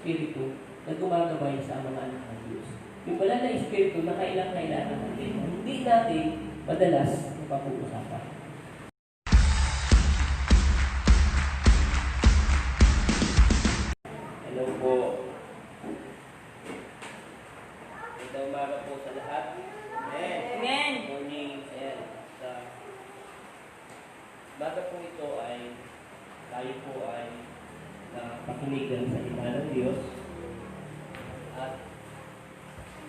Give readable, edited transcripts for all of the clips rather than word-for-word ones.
Espiritu na gumagabay sa mga anak ng Diyos. Yung banal na Espiritu na kailangan natin, hindi natin madalas napapag-usapan. Hello po. Ito umaga po sa lahat. Amen. Amen. Morning. Ayan. Sa baga po ito ay tayo po ay pakinig sa salita ng Diyos. At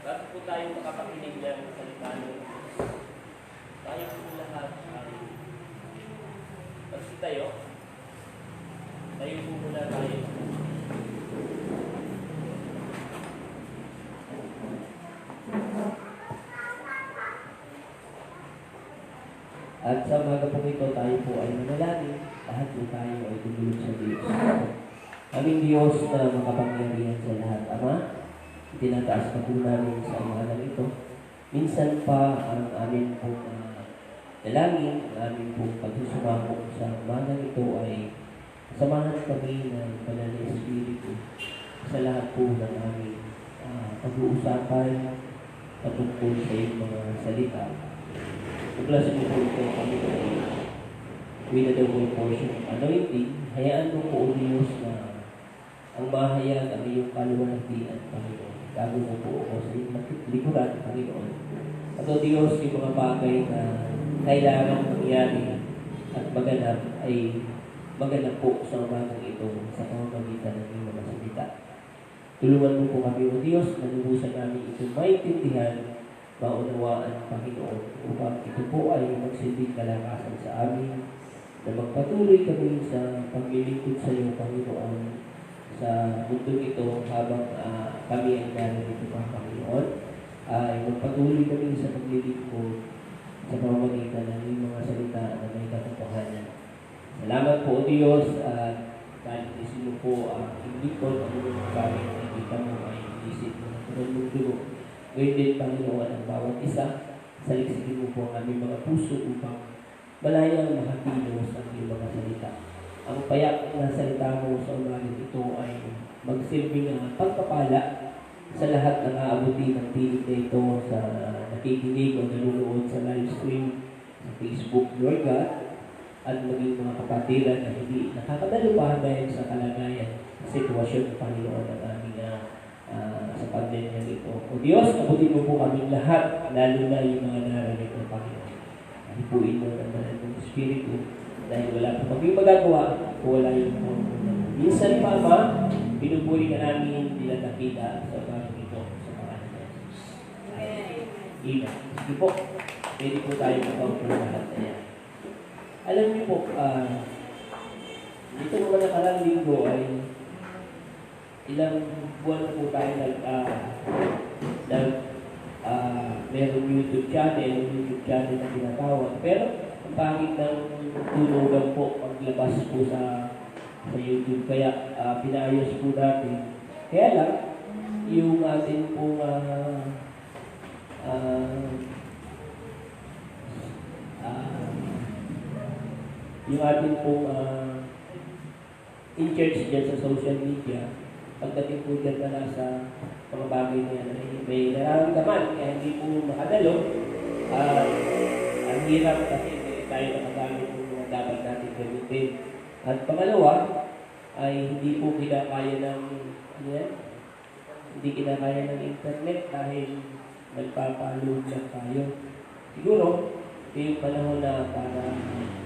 bago po tayo makapakinig ng salita ng Diyos, tayo po lahat ay tayo. Tayo po muna tayo. At sa umaga po ito, tayo po ay manalangin. Lahat po tayo ay tumulog sa Diyos. Aming Diyos na makapangyarihan sa lahat, Ama, tinataas pa po namin sa umaga ito. Minsan pa ang amin pong dalangin, ang amin pong pagsusumako sa umaga ito ay samahan kami ng Banal na Espiritu sa lahat po ng aming pag-uusapan patungkol sa iyong mga salita. Paglasin mo po ito kami with a double portion of anointing. Hayaan mo po, O Diyos, na ang mahayag ang iyong kaluwalhatian, Panginoon. Gago mo po ako sa iyong likuran, Panginoon. At O Diyos, yung mga bagay na kailangan mangyari at maganap ay maganap po sa umagang ito sa pamamagitan ng iyong mga salita. Tulungan mo po kami, O Diyos, na lubusan namin itong maintindihan, maunawaan, Panginoon, upang ito po ay magsilbing kalakasan sa amin, na magpatuloy kami sa paglilingkod sa iyo, Panginoon, sa mundo ito habang kami ay narito pa, Panginoon, ay magpatuloy kami sa paglilingkod sa pamamagitan ng iyong mga salita na may katotohanan. Salamat po, O Diyos, at kahit isin mo po ang hindi ko ang mga bagay na nakikita mo ay isip mo na tunod-mundo. Ngayon din, Panginoon, ang bawat isa, saliksikin mo po ang aming mga puso upang malayang makakilos ang iyong mga salita. Ang payak na salita mo sa umagang ito ay magsilbing pagpapala sa lahat ng aabuti ng tinig na ito sa nakikinig o nanonood sa live stream sa Facebook, Lord God, at maging mga kapatiran na hindi nakakadalo pa dahil sa kalagayan, sitwasyon ng Panginoon at aming sa pandemya ito. O Diyos, abutin mo po kami lahat, lalo na yung mga narinig ng Panginoon. Hipuin mo ng Banal ng Espiritu dahil wala pa kami magagawa kung wala yung Panginoon. Minsan pa, Ama, pinupuri ka namin nila nakita sa bagay ito sa pangalan ng Jesus. Amen. Sige po, pwede po tayo magpapaupo lahat na yan. Alam niyo po, dito naman nakarang linggo ay ilang buwan na po tayo merong YouTube channel na tinatawag. Pero ang pangit ng tulogan po paglabas po sa YouTube. Kaya pinaayos po natin. Kaya lang, yung atin pong in charge dyan sa social media, pagdating po dyan na sa mga bagay na yan, may nararamdaman, kaya hindi po makadalo. Ang hirap kasi tayo nakagamit ng mga dapat natin gamitin. At pangalawa, ay hindi po kinakaya ng hindi kinakaya ng internet dahil nagpapaload lang tayo. Siguro, ito yung panahon na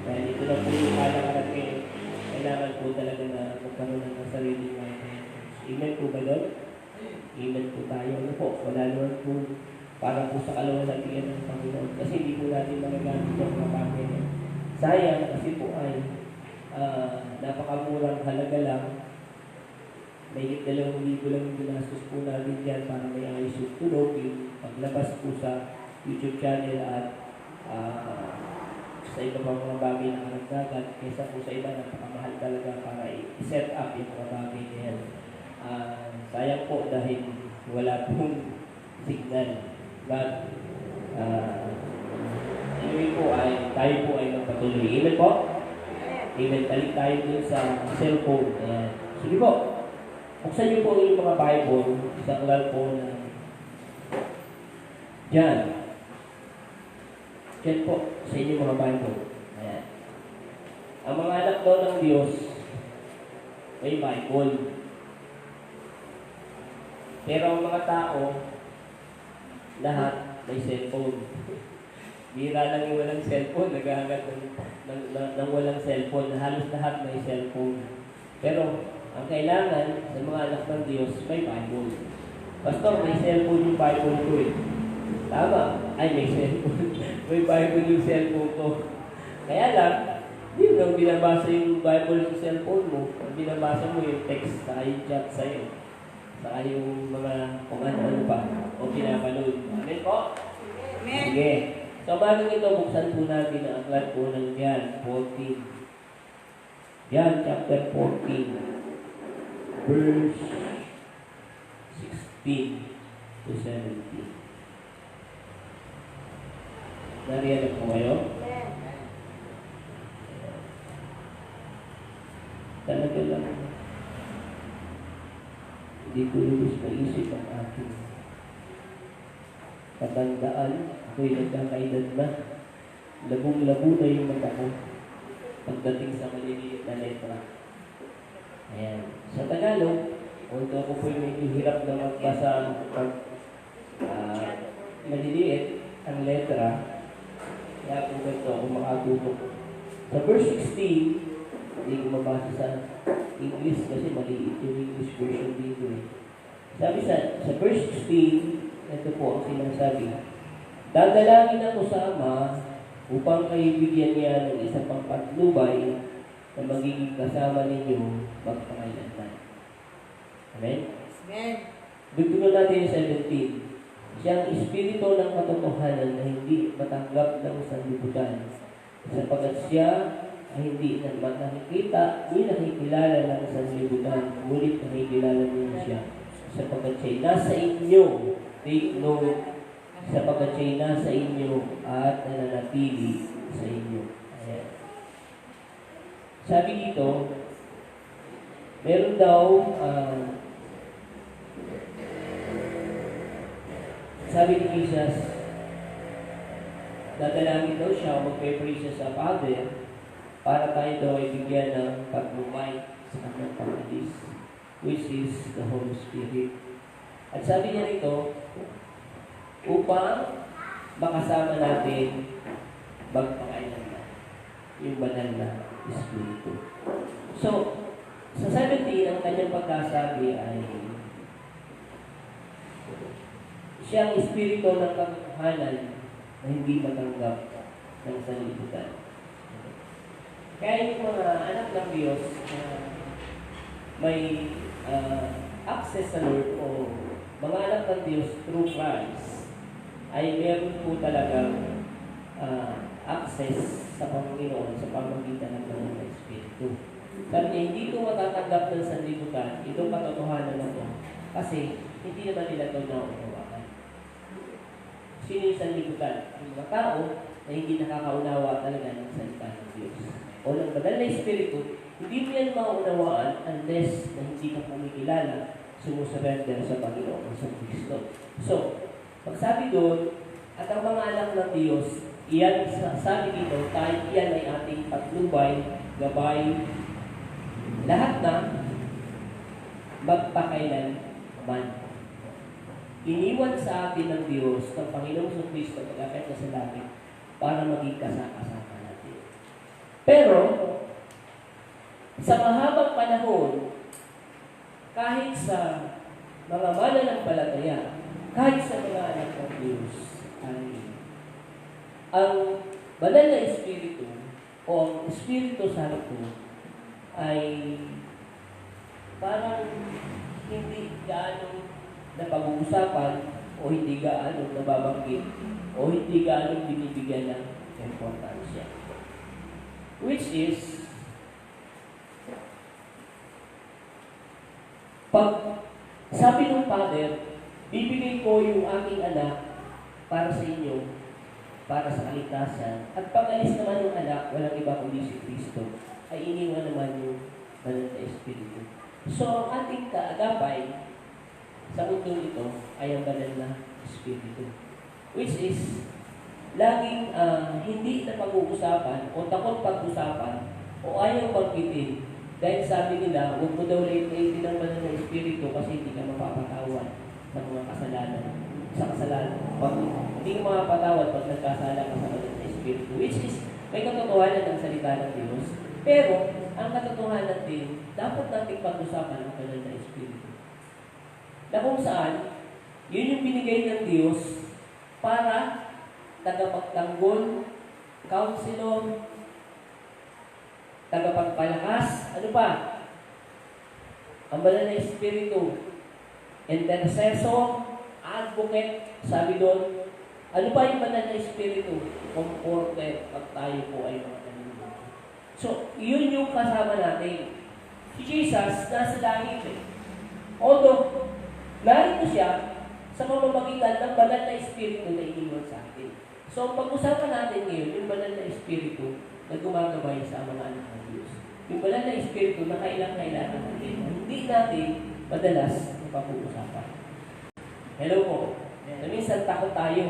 dahil ito na po yung kalakaran kayo, kailangan po talaga na magkaroon ng sariling Amen po ba doon? Amen po tayo. Ano po? Wala naman po para po sa kaluwalhatian ng Panginoon. Kasi hindi po natin magagamit ang mga bagay niya. Sayang kasi po ay napakamurang halaga lang. May 2,000 lang yung ginastos po natin dyan para may ayos yung tulog. Yung paglabas po sa YouTube channel at sa iba pang mga bagay na karagdagan. Kaysa po sa iba, napakamahal talaga para i-set up yung mga bagay na yan. Sayang po dahil wala pong signal. But, anyway po, tayo po ay magpatuloy. Amen po? Amen. Balik tayo dun sa cellphone. Sige po. Buksan niyo po yung mga Bible, sa aklat po na John. Diyan po, sa inyo mga Bible. Ayan. Ang mga anak daw ng Diyos, may Bible. Pero ang mga tao, lahat may cellphone. Bira lang yung walang cellphone, naghahangat ng walang cellphone. Halos lahat may cellphone. Pero, ang kailangan sa mga anak ng Diyos, may Bible. Pastor, may cellphone yung Bible ko eh. Tama. Ay, may cellphone. May Bible yung cellphone ko. Kaya lang, hindi mo lang binabasa yung Bible sa cellphone mo. Binabasa mo yung text, saka yung chat sa'yo. Saka yung mga kung ano pa. O pinapanood. Amen po? Amen. Sige. So, bago ito, buksan po natin ang aklat po ng John 14. John chapter 14. Verse 16 to 17. Nariyan po kayo? Talaga lang. Hindi ko lubos naisip ang aking katandaan. Ako'y nagkakaedad na. Labong-labo na yung mata ko pagdating sa maliliit na letra. Ayan. Sa Tagalog, although ako po'y medyo hirap na magbasa pag maliliit ang letra, kaya po ganito ako makatutok. Sa verse 16, hindi ko mabasa sa English kasi maliit yung English version dito eh. Sabi sa verse 16, ito po ang sinasabi. Dadalangin ako sa Ama upang kayo bigyan niya ng isang pang patnubay na magiging kasama ninyo magpakailanman. Amen? Amen. Dugtungan natin yung 17. Siyang espiritu ng katotohanan na hindi matanggap ng sanlibutan, sapagkat siya ay hindi na nakikita, ni nakikilala ng sanlibutan, ngunit nakikilala niyo siya, sapagkat siya nasa inyo. Take note, sapagkat siya nasa inyo at nananatili sa inyo. Ayan. Sabi dito, meron daw, sabi ni Jesus, dadalangin daw siya, magpe-pray siya sa Father, para tayo daw ay bigyan ng paglumay sa kanyang pag-alis, which is the Holy Spirit. At sabi niya rito, upang makasama natin magpakailanman yung banal na Espiritu. So, sa 17, ang kanyang pagkasabi ay siyang Espiritu ng katotohanan na hindi matanggap ng sanlibutan. Kaya yung mga anak ng Diyos na may access sa Lord o mga anak ng Diyos through Christ ay meron po talagang access sa Panginoon sa pamamagitan ng Banal na Espiritu. Sabi niya, hindi ito matatanggap ng sanlibutan, itong katotohanan na ito, kasi hindi naman nila ito nauunawakan. Sino yung sanlibutan? Yung mga tao na hindi nakakaunawa talaga ng salita ng Diyos. O ng Banal na Espiritu, hindi mo yan mauunawaan unless na hindi ka kumikilala, sumusurrender sa Panginoon sa Kristo. So, pagsabi doon, at ang mga anak ng Diyos, iyan, sabi dito, tayo iyan ay ating patnubay, gabay, lahat na magpakailanman. Iniwan sa atin ng Diyos, ng Panginoong sa Kristo, pag-akit na sa langit, para maging kasama natin. Pero, sa mahabang panahon, kahit sa mga mananampalataya, kahit sa mga anak ng Diyos, ang Banal na Espiritu o ang Espiritu Santo ay parang hindi gaano napag-uusapan o hindi gaano nababanggit o hindi gaano binibigyan ng importansya. Which is, pag sabi ng Father, bibigay ko yung aking anak para sa inyo, para sa kaligtasan. At pag-alis naman ng anak, walang iba kundi si Kristo, ay iniwan naman yung Banal na Espiritu. So, ang ating kaagapay sa mundo ito ay ang banal na Espiritu. Which is, laging hindi na pag-uusapan o takot pag-usapan o ayaw magkitin. Dahil sabi nila, huwag mo daw late-late ng banal na Espiritu kasi hindi ka mapapatawad sa mga kasalanan. Sa kasalanan. Hindi ka mapapatawad pag nagkasala ka sa banal na Espiritu. Which is, may katotohanan ng salita ng Diyos. Pero, ang katotohanan din, dapat natin pag-usapan ang banal na Espiritu. Na kung saan, yun yung binigay ng Diyos para tagapagtanggol, counselor, tagapagpalakas, ano pa? Ang banal na Espiritu, intercessor, advocate, sabi doon, ano pa yung banal na Espiritu? Comforter, pag tayo po ay mga nalulungkot. So, yun yung kasama natin. Si Jesus, nasa langit eh. Although, narito siya sa pamamagitan ng banal na Espiritu na iniwan sa atin. So, pag-usapan natin ngayon, yung banal na Espiritu na gumagabay sa mga anak ng Diyos. Yung banal na Espiritu na kailangan natin, hindi natin madalas napag-uusapan. Hello po. Na minsan takot tayo.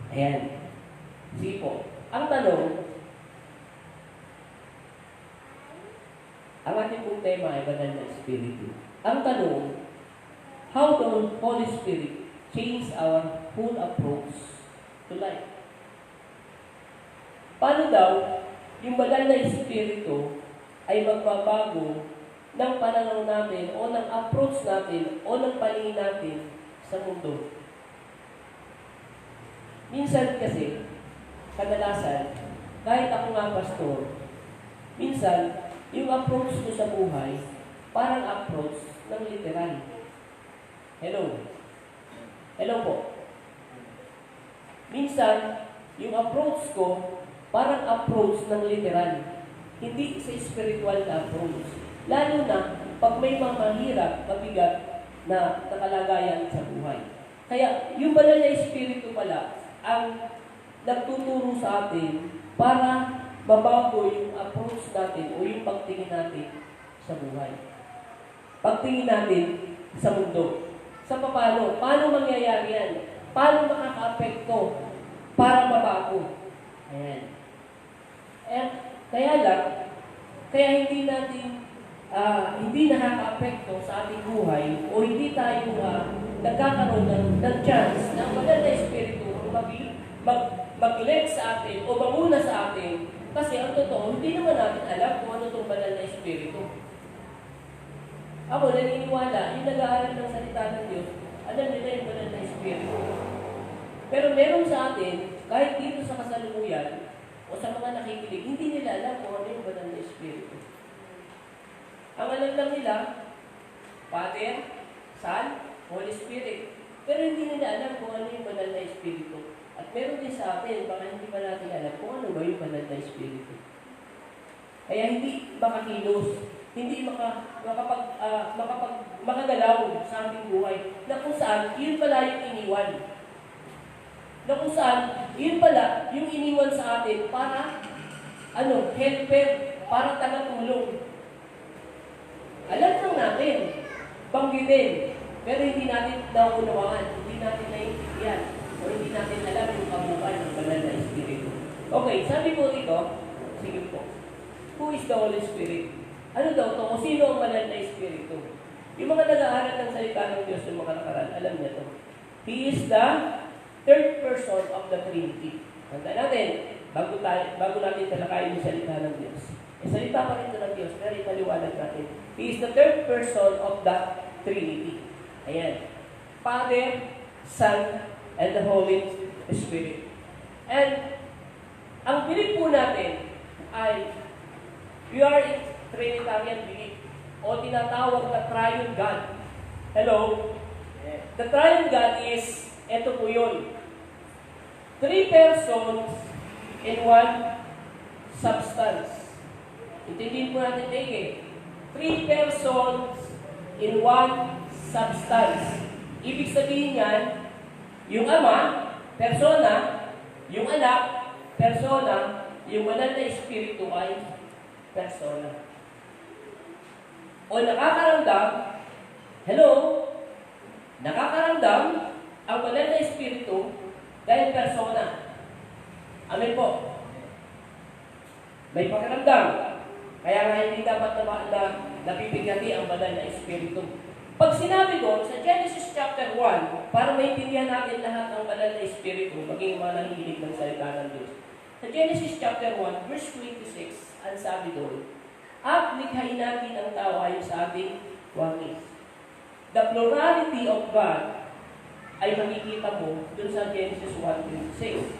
Ayan. Sige po. Ang tanong, ang ating pong tema ay banal na Espiritu. Ang tanong, how does Holy Spirit change our whole approach to life? Paano daw yung banal na Espiritu ay magbabago ng pananaw natin o ng approach natin o ng paningin natin sa mundo? Minsan kasi, kadalasan, kahit ako nga pastor, minsan, yung approach ko sa buhay, parang approach ng literal. Hello? Hello po. Minsan, yung approach ko, parang approach ng literal. Hindi sa spiritual na approach. Lalo na, pag may mga mahirap, mabigat na nakalagayan sa buhay. Kaya, yung banal na Espiritu pala, ang nagtuturo sa atin para mabago yung approach natin o yung pagtingin natin sa buhay. Pagtingin natin sa mundo. Sa paano? Paano mangyayari yan? Paano makaka-apekto para mabago? Ayan. Kaya hindi natin hindi nakaka-apekto sa ating buhay o hindi tayo nagkakaroon ng chance na ang banal na Espiritu mag-lead sa atin o mamuna sa atin. Kasi ang totoo, hindi naman natin alam kung ano itong banal na Espiritu. Ako, naniniwala, yung nag-aaral ng salita ng Diyos, alam nila yung banal na Espiritu. Pero meron sa atin, kahit dito sa kasalukuyan, o sa mga nakikinig, hindi nila alam kung ano yung banal na Espiritu. Ang alam lang nila, Father, Son, Holy Spirit. Pero hindi nila alam kung ano yung banal na Espiritu. At meron din sa atin, baka hindi pa natin alam kung ano ba yung banal na Espiritu. Kaya hindi makakilos, hindi makagalaw sa ating buhay, na kung saan, yun pala yung iniwan. Na kung saan, yun pala yung iniwan sa atin para, helper, para tagatulong. Alam lang natin, banggitin, pero hindi natin nauunawaan, hindi natin naiintindihan, o hindi natin alam yung kabuuan ng banal na Espiritu. Okay, sabi po dito, sige po, who is the Holy Spirit? Ano daw to? Kung sino ang banal na Espiritu? Yung mga nag-aaral ng salita ng Diyos yung mga nakaraan, alam niya to. He is the third person of the Trinity. Tanda natin, bago natin talakayin yung salita ng Diyos. Salita pa rin ito ng Diyos, pero ipaliwanag natin. He is the third person of the Trinity. Ayan. Father, Son, and the Holy Spirit. And ang belief po natin ay we are in Trinitarian belief o tinatawag na Triune God. Hello? The Triune God is, eto po yun, 3 persons in one substance. Intindihin po natin eh. 3 persons in one substance. Ibig sabihin yan, yung Ama, persona, yung Anak, persona, yung Banal na Espiritu ay persona. o nakakaramdam, hello, nakakaramdam ang banal na Espiritu dahil persona. Amen po. May pakiramdam. Kaya nga hindi dapat na napipigati ang banal na Espiritu. Pag sinabi doon sa Genesis chapter 1, para maintindihan natin lahat ng banal na Espiritu, maging mga nahihilig ng salita ng Diyos. Sa Genesis chapter 1, verse 26, ang sabi doon, at likhain natin ang tao ayon sa ating wangis. The plurality of God ay makikita mo doon sa Genesis 1:26.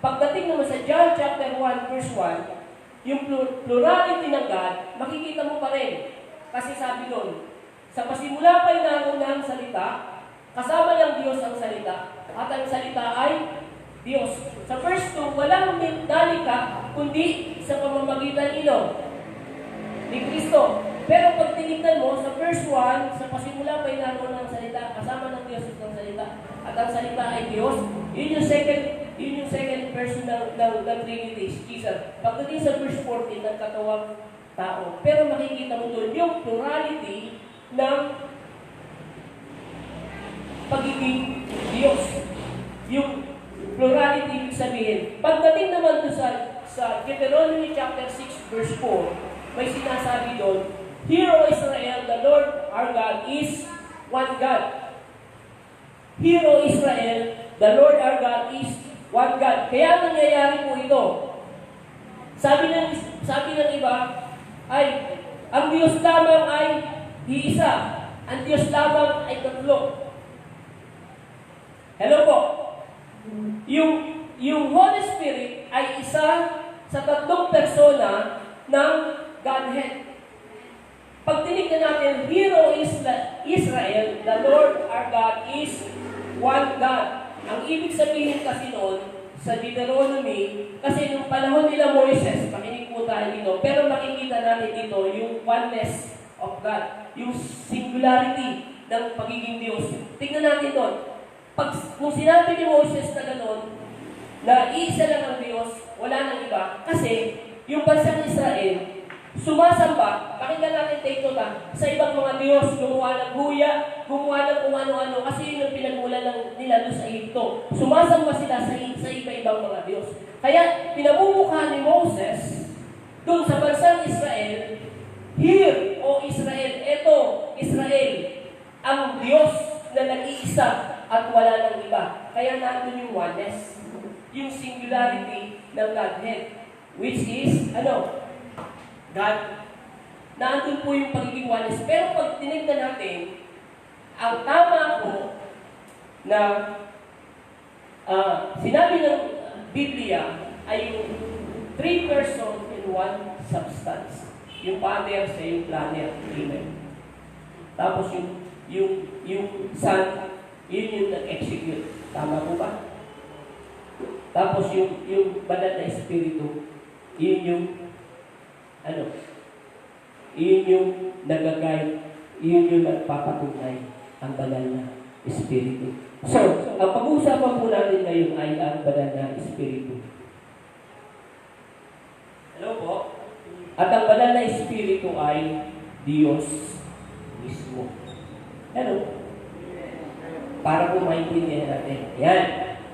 Pagdating naman sa John chapter 1 verse 1, yung plurality ng God, makikita mo pa rin. Kasi sabi doon, sa pasimula pa'y naroon na ang salita, kasama ng Diyos ang salita, at ang salita ay Diyos. Sa verse 2, walang dalika, kundi sa pamamagitan ni Kristo. Pero pag tinignan mo, sa verse 1, sa pasimula pa'y naroon na ang salita, kasama ng Diyos ang salita, at ang salita ay Diyos. Yun yung second person ng Trinity, Jesus. Pagdating sa verse 14, nagkatawang tao. Pero makikita mo doon yung plurality ng pagiging Diyos. Yung plurality, ibig sabihin. Pagdating naman doon sa Deuteronomy chapter 6, verse 4, may sinasabi doon, Hear, O Israel, the Lord our God is one God. Hear, O Israel, the Lord our God is one God. Kaya nangyayari po ito. Sabi ng iba, ay, ang Diyos lamang ay iisa. Ang Diyos lamang ay tatlo. Hello po. Yung Holy Spirit ay isa sa tatlong persona ng Godhead. Pag tinignan natin, Hear, O Israel, the Lord our God is one God. Ang ibig sabihin kasi noon, sa Deuteronomy, kasi nung panahon nila Moises, makinig po tayo dito, pero makikita natin dito yung oneness of God, yung singularity ng pagiging Diyos. Tingnan natin doon. Kung sinabi ni Moses na gano'n, na iisa lang ang Diyos, wala nang iba, kasi yung bansang Israel, sumasamba, pakinggan natin take nota, sa ibang mga Diyos, gumawa ng huya, gumawa ng kung ano-ano, kasi yun yung pinagmulan nila doon sa Egypto. Sumasamba sila sa iba-ibang mga Diyos. Kaya, pinamumukha ni Moses, doon sa bansang Israel, Hear, O Israel, eto, Israel, ang Diyos na nag-iisa at wala nang iba. Kaya nandun yung oneness, yung singularity ng Godhead, which is, God. Nandun po yung pagiging oneness. Pero pag tinignan natin, ang tama po na sinabi ng Biblia ay yung three persons in one substance. Yung Father sa yung planner. Amen. Tapos yung Son, yun yung nag-execute. Tama po ba? Tapos yung banal na Espiritu, yun yung yun yung nagagay, yun yung nagpapatunay ang banal na Espiritu. So, ang pag-uusapan po natin ngayon ay ang banal na Espiritu. Hello po? At ang banal na Espiritu ay Diyos mismo. Hello? Para po maintindihan natin. Ayan.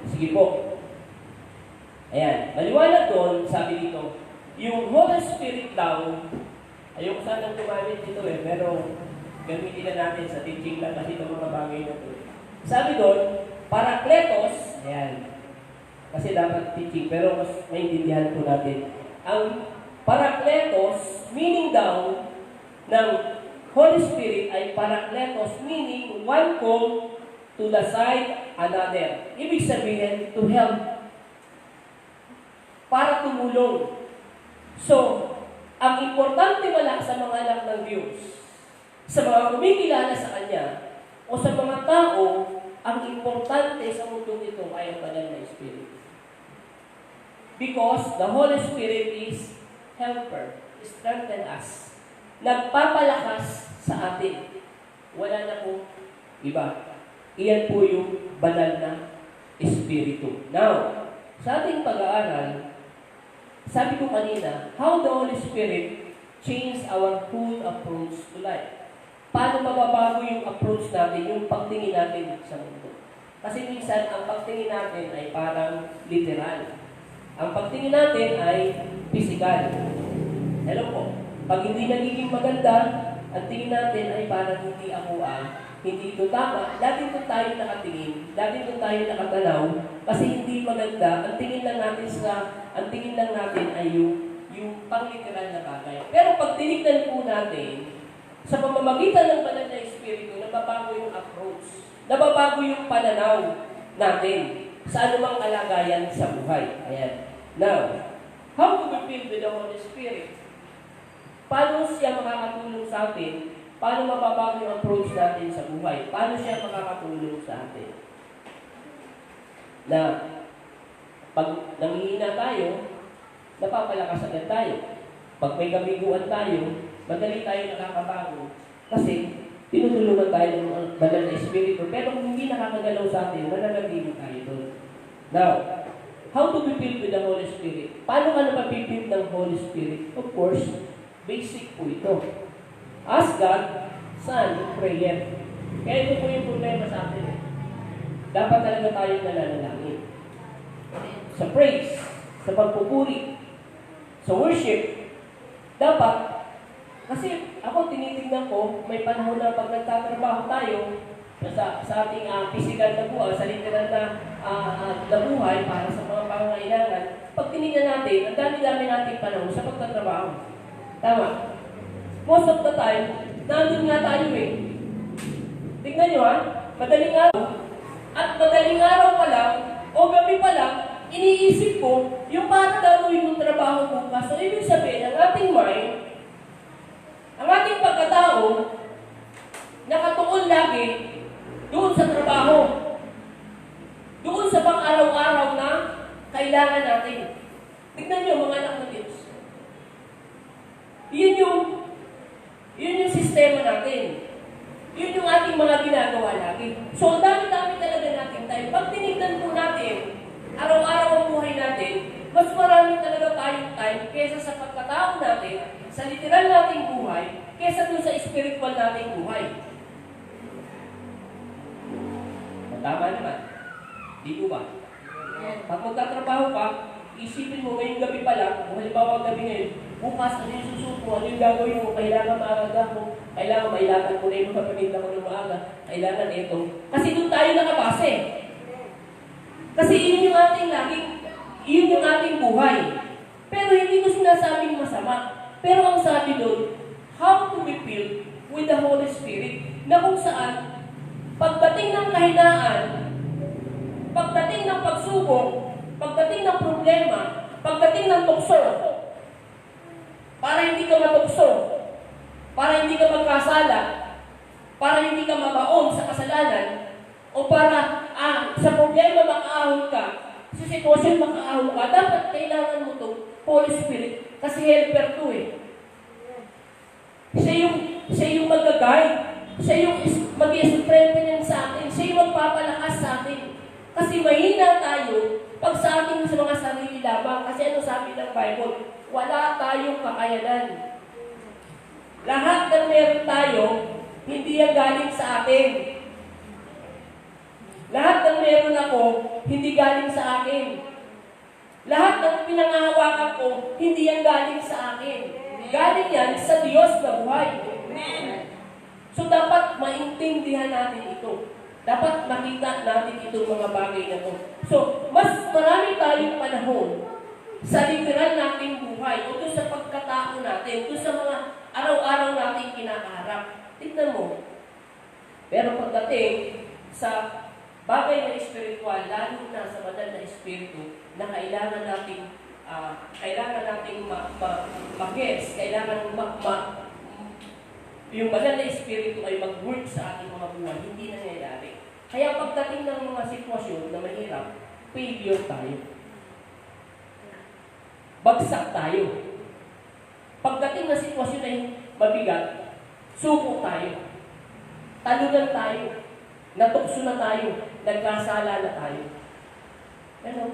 Sige po. Ayan. Maliwanag doon, sabi dito, yung Holy Spirit daw, ayoko sanang tumamit dito pero gamitin na natin sa teaching lang kasi itong mga bagay na ito. Sabi doon, Parakletos, ayan, kasi dapat teaching, pero mas maintindihan po natin. Ang Parakletos, meaning daw, ng Holy Spirit ay Parakletos, meaning one call to the side another. Ibig sabihin, to help. Para tumulong. So, ang importante wala sa mga anak ng Diyos, sa mga kumikilala sa Kanya, o sa mga tao, ang importante sa mundo nito ay ang banal na Espiritu. Because the Holy Spirit is helper, strengthen us. Nagpapalakas sa atin. Wala na po iba. Iyan po yung banal na Espiritu. Now, sa ating pag-aaral, sabi ko kanina, how the Holy Spirit change our whole approach to life. Paano mababago yung approach natin, yung pagtingin natin sa mundo? Kasi minsan, ang pagtingin natin ay parang literal. Ang pagtingin natin ay physical. Hello po. Pag hindi nagiging maganda, ang tingin natin ay parang hindi ako hindi ito tama. Lagi ito tayo nakatingin, lagi ito tayo nakatanaw, kasi hindi maganda. Ang tingin lang natin ay yung pangliteral na bagay. Pero pag tinignan po natin, sa pamamagitan ng banal na Espiritu, nababago yung approach, nababago yung pananaw natin sa anumang kalagayan sa buhay. Ayan. Now, how do we feel with the Holy Spirit? Paano siya makakatulong sa atin? Paano mababago yung approach natin sa buhay? Paano siya makakatulong sa atin? Na, pag nanghihina tayo, napapalakas agad tayo. Pag may kabiguan tayo, madali tayo nakakabago. Kasi, tinutulungan tayo ng banal na Espiritu. Pero kung hindi nakakagalaw sa atin, mananatili tayo doon. Now, how do we feel with the Holy Spirit? Paano ka napapipil ng Holy Spirit? Of course, basic po ito. Ask God, Son, prayer. Kaya ito po yung problema sa atin. Dapat talaga tayo nananalangin. Sa praise, sa pagpupuri, sa worship, dapat, kasi ako tinitignan ko, may panahon na pag nagtatrabaho tayo, sa ating physical na buhay, sa literal na buhay, para sa mga pangangailangan, pag tinignan natin, ang dami-dami nating panahon sa pagtatrabaho. Tama? Most of the time, nandun nga tayo eh. Tignan nyo madaling araw, at madaling araw pa lang, o gabi pa lang, iniisip ko, yung para gagawin yung trabaho bukas. So, ibig sabihin, ang ating mind, ang ating pagkatao, nakatuon lagi doon sa trabaho. Doon sa pang-araw-araw na kailangan natin. Tignan nyo, mga anak ng Diyos. Yun yung sistema natin. Yun yung ating mga ginagawa lagi. So, dami-dami talaga natin tayo. Pag tinignan po natin, araw-araw ang buhay natin, mas marami talaga tayong time kesa sa pagkatao natin, sa literal nating buhay, kesa dun sa spiritual nating buhay. Tama naman. Di ko ba? Pag magtatrabaho ka, isipin mo ngayong gabi pa lang, kung halimbawa gabi ngayon, bukas ano yung susunod mo, ano yung gagawin mo, kailangan maaga mo, kailangan mailatan mo na yung mga pamilya mo ng maaga, kailangan ito. Kasi doon tayo nakabase. Kasi yun yung ating buhay. Pero hindi ko sinasabing masama. Pero ang sabi doon, how to be filled with the Holy Spirit, na kung saan, pagdating ng kahinaan, pagdating ng pagsubok, pagdating ng problema, pagdating ng tukso, para hindi ka matukso, para hindi ka magkasala, para hindi ka mabaon sa kasalanan, o para sa problema makaahon ka, sa sitwasyon makaahon ka, dapat kailangan mo itong Holy Spirit, kasi helper to eh. Siya yung mag-guide, siya yung mag-strengthen sa atin, siya yung magpapalakas sa atin. Kasi mahina tayo pag sa ating sa mga sarili lamang. Kasi ano sabi ng Bible? Wala tayong kakayanan. Lahat ng meron tayo, hindi yan galing sa atin. Lahat ng meron ako, hindi galing sa akin. Lahat ng pinangahawakan ko, hindi yan galing sa akin. Galing yan sa Diyos na buhay. So dapat maintindihan natin ito. Dapat makita natin itong mga bagay na ito. So, mas marami tayong panahon sa literal nating buhay o sa pagkatao natin, o sa mga araw-araw nating kinakaharap. Tignan mo. Pero pagdating sa bagay na espiritual, lalo na sa banal na espiritu, na kailangan nating mag-gets, kailangan yung banal na espiritu ay mag-work sa ating mga buhay, hindi nangyayari. Kaya pagdating ng mga sitwasyon na mahirap, failure tayo. Bagsak tayo. Pagdating ng sitwasyon ay mabigat, suko tayo. Talunan tayo. Natukso na tayo. Nagkasala na tayo. Ano?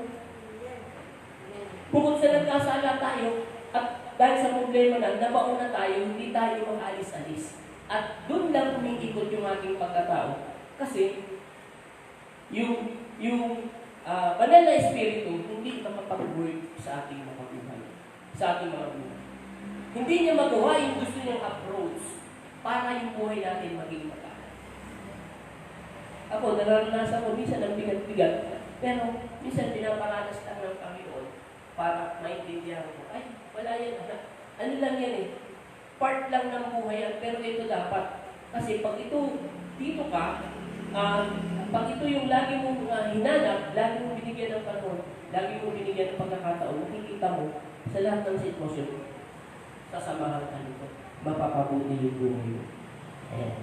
Bukod sa nagkasala tayo, at dahil sa problema na nabauna tayo, hindi tayo makaalis-alis. At doon lang umikot yung ating pagkatao. Kasi, yung banal na espiritu, hindi makapag-work sa ating mga buhay. Sa ating mga buhay. Hindi niya magawa yung gusto niyang approach para yung buhay natin maging magaan. Ako, nararanasan ko minsan ang bigat-bigat, pero minsan pinaparanas lang ng Panginoon para maintindihan ko, ay, wala yan, ano lang yan eh, part lang ng buhay yan, pero ito dapat. Kasi pag ito, dito ka, pag ito yung lagi mong hinanap, lagi mong binigyan ng panahon, lagi mong binigyan ng pagkakataon, nakikita mo sa lahat ng sitwasyon, sasamahan ka nito, mapapabuti yung buhay mo. Ayan.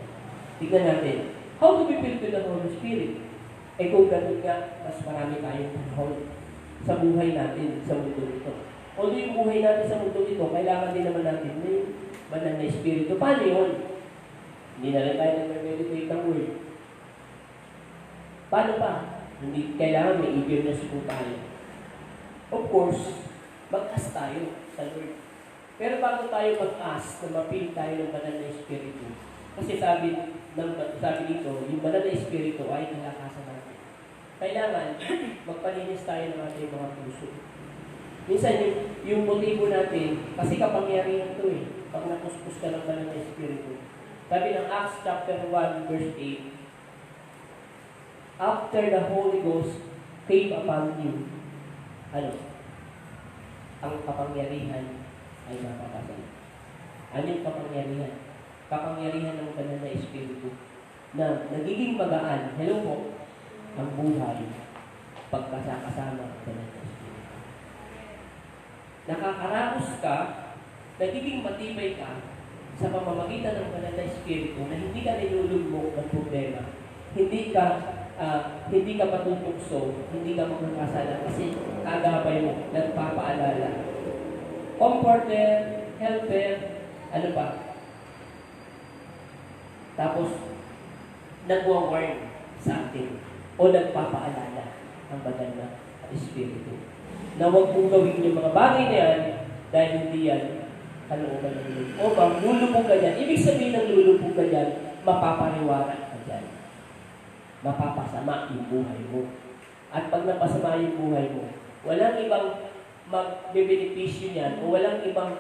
Tignan natin, how to be filled with the Holy Spirit? Eh kung ganun nga, mas marami tayong panahon sa buhay natin, sa mundo nito. Although yung buhay natin sa mundo nito, kailangan din naman natin may banal na espiritu. Paano yun? Hindi na lang tayo nag-meditate ng word. Paano pa? Hindi kailangan may eagerness po tayo. Of course, mag-ask tayo sa Lord. Pero bago tayo mag-ask na mapili tayo ng banal na espiritu, kasi sabi dito, yung banal na espiritu ay nalakasan natin. Kailangan magpalinis tayo ng ating mga puso. Minsan yung motibo natin, kasi kapangyarihan ito eh, pag napuspos ka ng banal na espiritu. Sabi ng Acts chapter 1 verse 8, after the Holy Ghost came upon you, ang kapangyarihan ay mapapasal. Ano yung kapangyarihan? Kapangyarihan ng banal na espiritu na nagiging magaan, hello po, ang buhay pagkasakasama ng banal na espiritu. Nakakaraos ka, nagiging matibay ka sa pamamagitan ng banal na espiritu na hindi ka nilulugmok ng problema, hindi ka patutugso, hindi ka magkakasala kasi agabay mo, nagpapaalala. Comforter, helper, ano pa? Tapos, nagwa-warn sa atin o nagpapaalala ang banal na espiritu. Na huwag mong gawin yung mga bagay na yan dahil hindi yan kalooban ng Lord. O bang lulupog ka dyan. Ibig sabihin ng lulupog ka dyan, mapapariwaran ka dyan. Mapapasama yung buhay mo. At pag napasama yung buhay mo, walang ibang magbebenepisyo niyan o walang ibang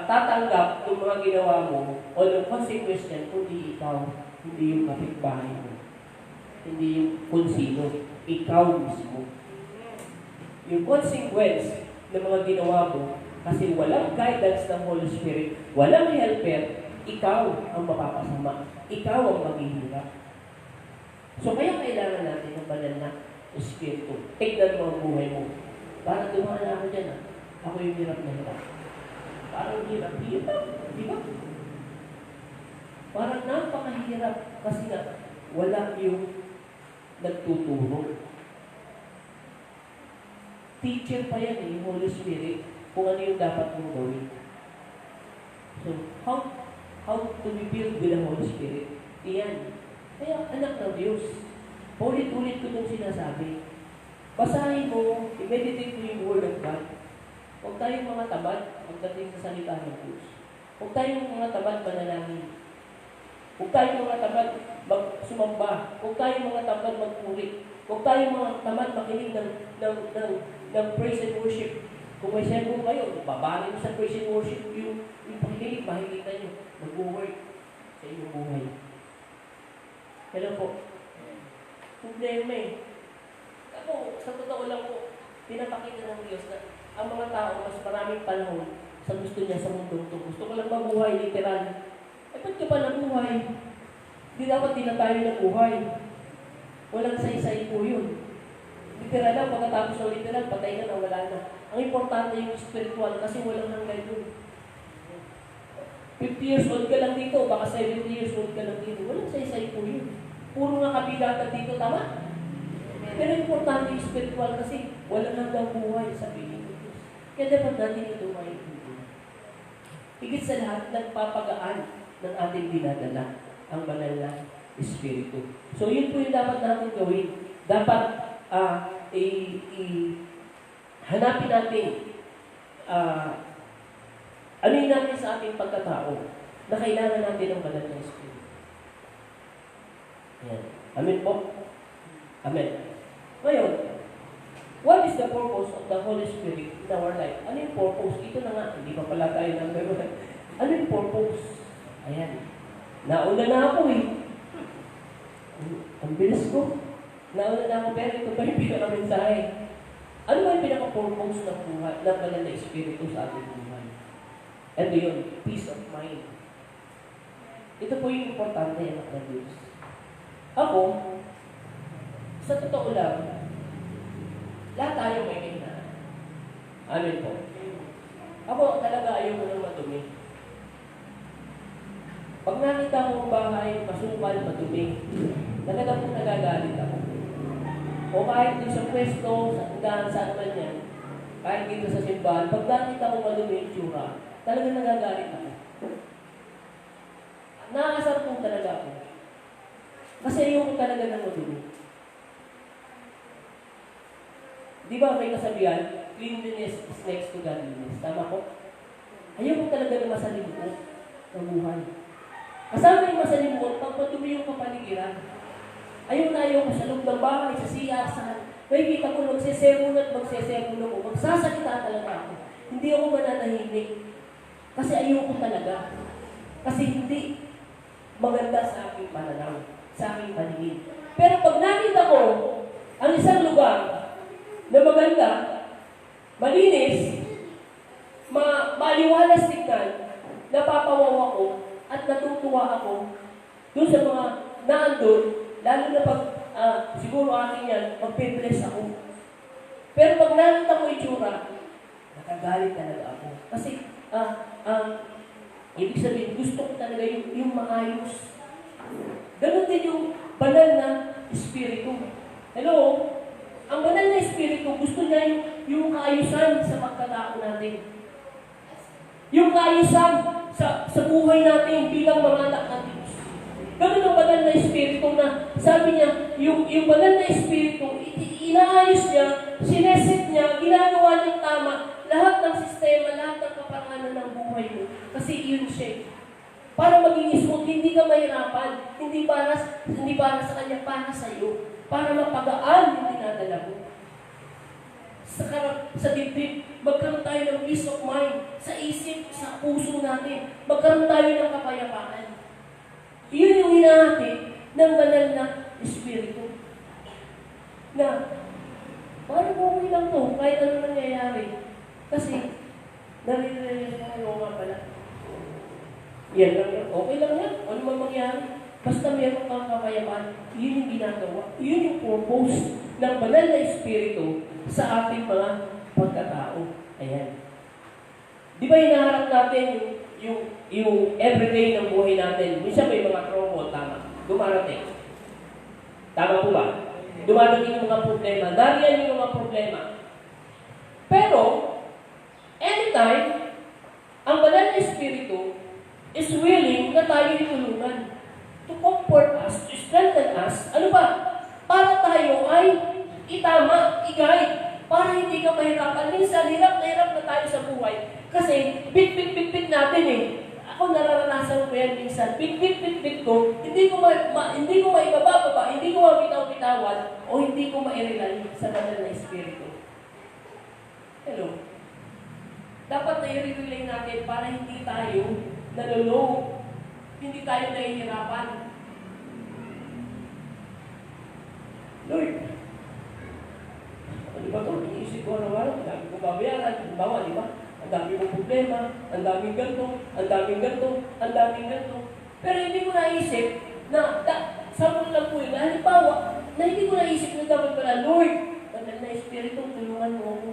tatanggap ng mga ginawa mo o ng consequence niyan kundi ikaw, hindi yung kapitbahay mo, hindi yung kung sino, ikaw mismo. Yung consequence ng mga ginawa mo kasi walang guidance ng Holy Spirit, walang helper, ikaw ang mapapasama, ikaw ang maghihirap. So kaya kailangan natin ng banal na espiritu. Tignan mo ang buhay mo. Parang dumaan na ako dyan. Ako yung hirap na hirap. Parang hirap. Di ba? Parang napakahirap kasi nga wala yung nagtuturo. Teacher pa yan yung Holy Spirit kung ano yung dapat mong gawin. So, how to be filled with the Holy Spirit? Iyan. Kaya anak ng Diyos. Ulit-ulit ko itong sinasabi. Basahin mo, i-meditate mo yung Word of God. Huwag tayong mga tamad pagdating sa salita ng Diyos. Huwag tayong mga tamad manalangin. Huwag tayong mga tamad sumamba. Huwag tayong mga tamad magpuri. Huwag tayong mga tamad makinig ng praise and worship. Kung may sermon kayo, babali mo sa praise and worship yung pakikinig, makikita nyo. Mag-work sa inyong buhay. Hello po. Problema eh. Ako, sa totoo lang po, pinapakita ng Diyos na ang mga tao mas maraming panahon sa gusto niya sa mundong ito. Gusto ko lang mabuhay, literal. Eh, ba't ka pa nabuhay? Hindi dapat din na tayo nabuhay. Walang saysay po yun. Literal lang, pagkatapos ng literal, patay na, wala na. Ang importante yung spiritual kasi walang hanggan yun. 50 years old ka lang dito, baka 70 years old ka lang dito. Walang saysay po yun. Puro nga kabigatan dito, tama? Pero importante yung spiritual kasi walang hanggang buhay sa piling ng Diyos. Kaya dapat natin ito maintindihan. Higit sa lahat, nagpapagaan ng ating dinadala ang banal na espiritu. So yun po yung dapat natin gawin. Dapat hanapin natin ano natin sa ating pagkatao na kailangan natin ng banal na Espiritu. Ayan. Amen po? Amen. Ngayon, what is the purpose of the Holy Spirit in our life? Ano yung purpose? Ito na nga, hindi pa pala tayo number 1. Ano yung purpose? Ayan. Nauna na ako eh. Ang bilis ko. Nauna na ako, pero ito pa yung pinaka-mensahe. Ano ba yung pinaka-purpose ng buhay, ng banal na Espiritu sa ating buhay? Ito yun, peace of mind. Ito po yung importante, anak ng Diyos. Ako, sa totoo lang, lahat tayo may kailangan. Amen po. Ako talaga ayaw ko ng madumi. Pag nakita ko ang bahay, masukal, madumi, talaga po nagagalit ako. O kahit dito sa pwesto, sa tindahan, saan man yan, kahit dito sa simbahan, pag nakita ko madumi yung tsura, talaga nagagalit ako. Nakakasar po talaga ako. Kasi ayaw ko talaga ng madumi. Di ba may kasabihan, cleanliness is next to godliness. Tama po? Ayaw ko talaga ng masalimuot ng buhay. Kasama yung masalimuot, pag madumi yung kapaligiran, ayaw ko sa loob ng bahay, sa siya, sa nakikita ko, magsesermon at magsesermon ako, magsasalita talaga ako. Hindi ako mananahimik. Kasi ayaw ko talaga. Kasi hindi maganda sa aking pananaw, sa aking paningin. Pero pag nakita ko ang isang lugar na maganda, malinis, maliwalas tignan, napapawaw ako at natutuwa ako doon sa mga naandun, lalo na pag siguro akin yan, magpe-bless ako. Pero pag nakita ko itsura, nakagalit talaga ako. Kasi ibig sabihin, gusto ko talaga yung maayos. Ganon din yung banal na Espiritu. Hello? Ang banal na Espiritu, gusto niya yung kaayusan sa pagkatao natin. Yung kaayusan sa buhay natin bilang mga anak ng Diyos. Ganon ang banal na Espiritu na sabi niya, yung banal na Espiritu, inaayos niya, sineset niya, ginagawa niyang tama lahat ng sistema, lahat ng kapangalan ng buhay mo. Kasi yun siya. Para maging smooth, hindi ka mahirapan. Hindi para sa kanya, para sa iyo. Para mapagaan yung dinadala mo. Sa dibdib, magkaroon tayo ng peace of mind. Sa isip, sa puso natin. Magkaroon tayo ng kapayapaan. Yun yung hinahatid ng banal na Espiritu. Na, parang okay lang to, kahit ano nangyayari. Kasi, nare-realize ko nga pala. Yan lang yan. Okay lang yan. Ano man mangyari. Basta meron kang kapayapaan, yun yung ginagawa. Yun yung purpose ng banal na Espiritu sa ating mga pagkatao. Ayan. Di ba hinaharap natin yung everyday ng buhay natin? Minsan may mga trouble, tama. Dumarating. Tama po ba? Dumarating yung mga problema. Dariyan yung mga problema. Pero, anytime, ang banal na Espiritu is willing na tayo itulungan to comfort us, to strengthen us. Ano ba? Para tayo ay itama, i-guide, para hindi ka mahirapan. Minsan, hirap na tayo sa buhay. Kasi, bit natin eh. Ako nararanasan ko yan minsan. Bit ko, hindi ko maibababa, hindi ko mabitaw-bitawan, o hindi ko mairelay sa banal na Espiritu. Hello? Dapat na i-relay natin para hindi tayo nalulog, hindi tayo nahihirapan. Lord, ano ba ito? Iniisip ko araw-araw, ang dami ko babayaran, halimbawa, di ba? Ang dami kong problema, ang daming ganito, ang daming ganito, ang daming ganito. Pero hindi ko naisip na, sabi lang po yun, halimbawa, na hindi ko naisip na dapat pala, Lord, banal na Espiritu, tulungan mo ako.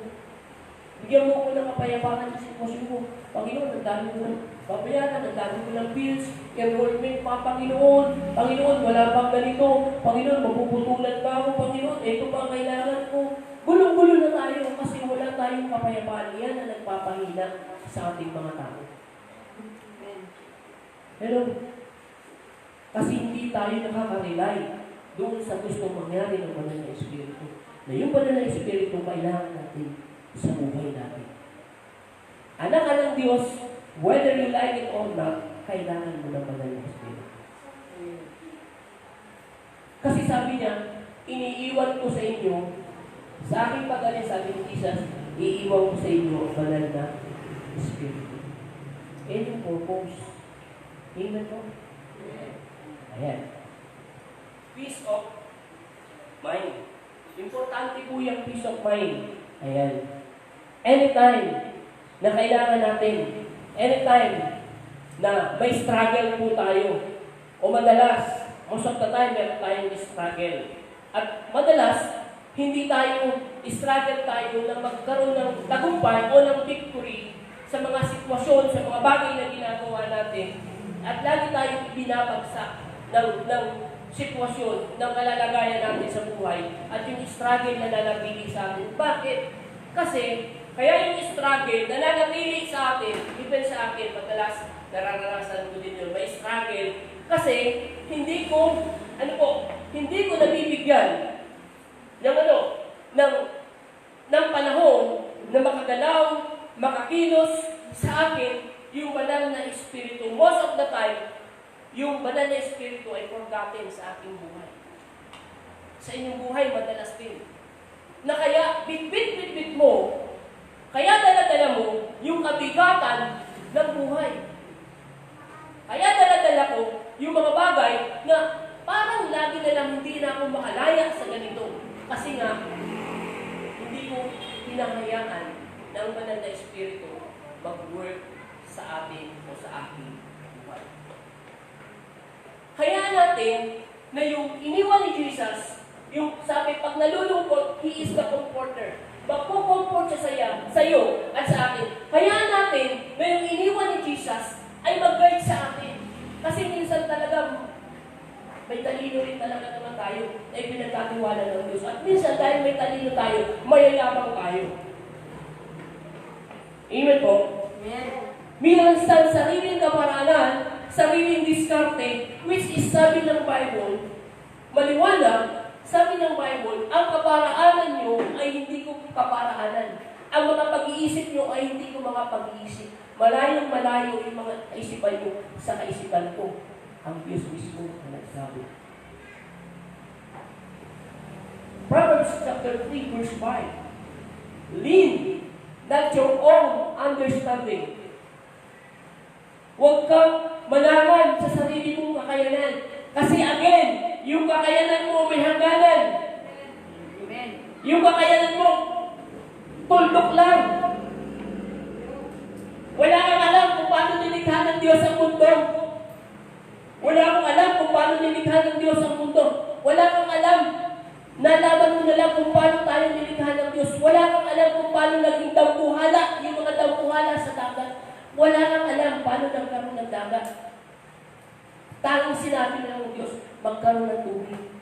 Bigyan mo ko ng kapayapaan sa sitwasyon ko. Panginoon, ang dami ko ng babayaran, ang dami ko ng bills, enrollment pa, Panginoon. Panginoon, wala pang ganito. Panginoon, mapuputulan pa ako. Panginoon, ito pa ang kailangan ko. Gulong-gulo na tayo kasi wala tayong kapayapaan. Yan na nagpapahina sa ating mga tao. Pero, kasi hindi tayo nakaka-rely doon sa gustong mangyari ng banal na Espiritu. Na yung banal na Espiritu, kailangan natin sa buhay natin. anak ka ng Diyos, whether you like it or not, kailangan mo ng banal na Espiritu. Kasi sabi niya, iniiwan ko sa inyo, sa aking pag-alin, sabi ni Jesus, iiwan ko sa inyo ang banal na Espiritu. Yan yung purpose. Amen po? Ayan. Peace of mind. Importante po yung peace of mind. Ayan. Anytime na kailangan natin, anytime na may struggle po tayo, o madalas, most of the time, meron tayong struggle. At madalas, hindi tayo, struggle tayo na magkaroon ng tagumpay o ng victory sa mga sitwasyon, sa mga bagay na ginagawa natin. At lagi tayong binabagsak ng sitwasyon, ng kalalagayan natin sa buhay. At yung struggle na nanatili sa atin. Bakit? Kasi, kaya yung struggle na nanatili sa atin, even sa akin, madalas nararanasan ko din yun, may struggle. Kasi, hindi ko nabibigyan ng panahon na makagalaw, makakilos sa akin yung banal na Espiritu. Most of the time, yung banal na Espiritu ay forgotten sa aking buhay. Sa inyong buhay, madalas din. Na kaya, bit-bit mo, kaya dala-dala mo yung kabigatan ng buhay. Kaya dala-dala ko yung mga bagay na parang lagi na lang hindi na ako makalaya sa ganito. Kasi nga, hindi ko pinahayaan ng banal na Espiritu mag-work sa atin o sa aking buhay. Hayaan natin na yung iniwan ni Jesus, yung sabi, pag nalulungkot, He is the comforter. Magpo-comfort siya sa'yo at sa akin. Hayaan natin na yung iniwan ni Jesus ay mag-guide sa atin. Kasi minsan talaga, may talino rin talaga naman tayo na ipinagkatiwala ng Diyos. At minsan dahil may talino tayo, mayayabang tayo. Amen po? Amen. Minsan, sariling kaparanan, sariling diskarte, which is sabi ng Bible, maliwanag, sabi ng Bible, ang kaparaanan nyo ay hindi ko kaparaanan. Ang mga pag-iisip nyo ay hindi ko mga pag-iisip. Malayong malayo yung mga kaisipan nyo sa kaisipan ko. Ang Diyos mismo ang nagsabi. Proverbs chapter 3 verse 5. Lean not your own understanding. Huwag kang manangan sa sarili mong kakayanan. Kasi again, yung kakayanan mo may hangganan. Amen. Yung kakayanan mo, tuldok lang. Wala kang alam kung paano nilikha ng Diyos ang mundo. Wala kang alam kung paano nilikha ng Diyos ang mundo. Wala kang alam. Nalaman mo na lang kung paano tayo nilikha ng Diyos. Wala kang alam kung paano naging dampuhala, yung mga dampuhala sa dagat. Wala kang alam paano nagkaroon ng dagat. Tanging sinabi na ng Diyos, magkaroon ng tubig.